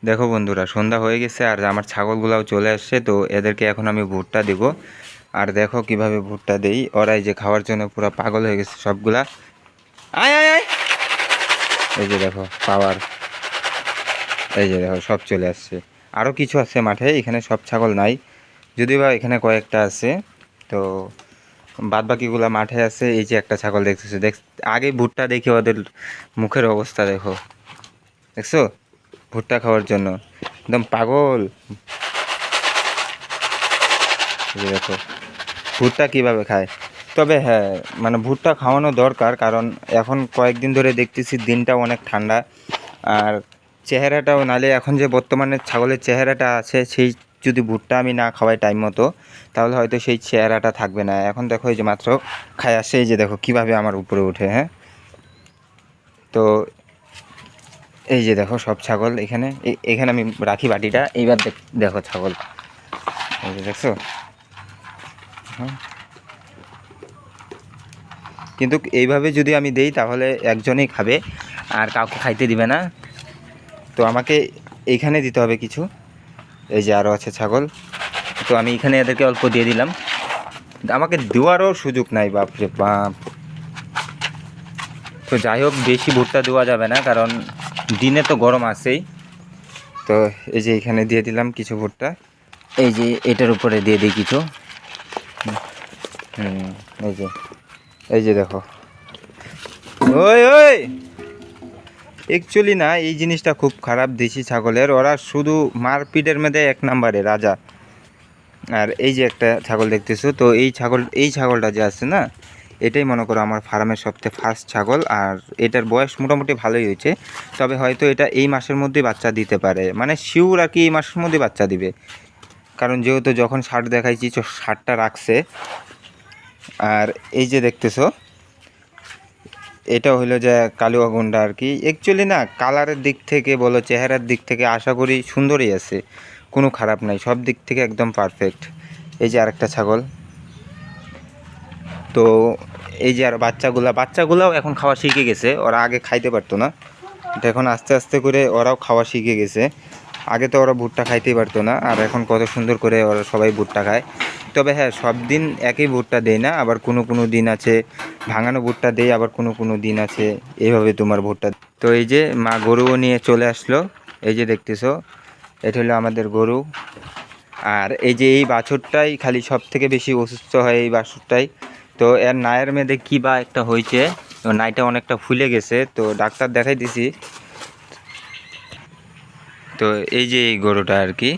দেখো বন্ধুরা, সন্ধ্যা হয়ে গেছে আর আমার ছাগলগুলাও চলে আসছে। তো এদেরকে এখন আমি ভুট্টা দেব। আর দেখো কিভাবে ভুট্টা দেই। ওরাই যে খাওয়ার জন্য পুরো পাগল হয়ে গেছে সবগুলা। আয় আয় আয়, এই যে দেখো পাওয়ার, এই যে দেখো সব চলে আসছে। আরও কিছু আছে মাঠে, এখানে সব ছাগল নাই, যদিও বা এখানে কয়েকটা আছে। তো বাদ বাকিগুলা মাঠে আছে। এই যে একটা ছাগল দেখতেছো, আগে ভুট্টা দেখে ওদের মুখের অবস্থা দেখো, দেখছো? ভুট্টা খাওয়ার জন্য একদম পাগল। এই যে দেখো ভুট্টা কিভাবে খায়। তবে হ্যাঁ, মানে ভুট্টা খাওয়ানো দরকার, কারণ এখন কয়েকদিন ধরে দেখতেছি দিনটা অনেক ঠান্ডা। আর চেহারাটাও, নালে এখন যে বর্তমানে ছাগলের চেহারাটা আছে, সেই যদি ভুট্টা আমি না খাওয়াই টাইম মতো, তাহলে হয়তো সেই চেহারাটা থাকবে না। এখন দেখো এই যে মাত্র খায় আসছে, এই যে দেখো কীভাবে আমার উপরে ওঠে। হ্যাঁ, তো এই যে দেখো সব ছাগল এখানে, এখানে আমি রাখি বাটিটা। এইবার দেখো ছাগল, এই যে দেখছো। হ্যাঁ, কিন্তু এইভাবে যদি আমি দেই তাহলে একজনেই খাবে, আর কাউকে খাইতে দিবে না। তো আমাকে এইখানে দিতে হবে কিছু। এই যে আরও আছে ছাগল, তো আমি এখানে এদেরকে অল্প দিয়ে দিলাম। আমাকে দেওয়ারও সুযোগ নাই, বাপরে বাপ। তো যাই হোক, বেশি ভুট্টা দেওয়া যাবে না, কারণ দিনে তো গরম আছেই। তো এই যে এখানে দিয়ে দিলাম কিছু ভুট্টা। এই যে এটার উপরে দিয়ে দিই কিছু। এই যে, এই যে দেখো, ওই ওই, অ্যাকচুয়ালি না, এই জিনিসটা খুব খারাপ দেশি ছাগলের। ওরা শুধু মারপিটের মধ্যে এক নম্বরে রাজা। আর এই যে একটা ছাগল দেখতেছো, তো এই ছাগলটা যে আছে না, এটাই মনে করো আমার ফার্মের সবথেকে ফার্স্ট ছাগল। আর এটার বয়স মোটামুটি ভালোই হয়েছে। তবে হয়তো এটা এই মাসের মধ্যেই বাচ্চা দিতে পারে, মানে শিওর আর কি এই মাসের মধ্যেই বাচ্চা দিবে। কারণ যেহেতু যখন ষাট দেখাইছি, ষাটটা রাখছে। আর এই যে দেখতেছো, এটা হলো যে কালুয়া গুন্ডা আর কি। অ্যাকচুয়ালি না, কালারের দিক থেকে বলো, চেহারার দিক থেকে আশা করি সুন্দরই আছে, কোনো খারাপ নাই, সব দিক থেকে একদম পারফেক্ট। এই যে আরেকটা ছাগল। তো এই যে আর বাচ্চাগুলাও এখন খাওয়া শিখে গেছে। ওরা আগে খাইতে পারতো না, এটা এখন আস্তে আস্তে করে ওরাও খাওয়া শিখে গেছে। আগে তো ওরা ভুট্টা খাইতেই পারতো না, আর এখন কত সুন্দর করে ওরা সবাই ভুট্টা খায়। তবে হ্যাঁ, সব দিন একই ভুট্টা দেয় না, আবার কোনো কোনো দিন আছে ভাঙানো ভুট্টা দেয়, আবার কোনো কোনো দিন আছে এইভাবে তোমার ভুট্টা। তো এই যে মা গরুও নিয়ে চলে আসলো, এই যে দেখতেছো, এটা হলো আমাদের গরু। আর এই যে এই বাছুরটাই খালি সব থেকে বেশি অসুস্থ হয়, এই বাছুরটাই। তো এর নায়ের মেয়েদের কী বা একটা হয়েছে, তো নাইটা অনেকটা ফুলে গেছে, তো ডাক্তার দেখাই দিছি। তো এই যে এই গরুটা আর কি।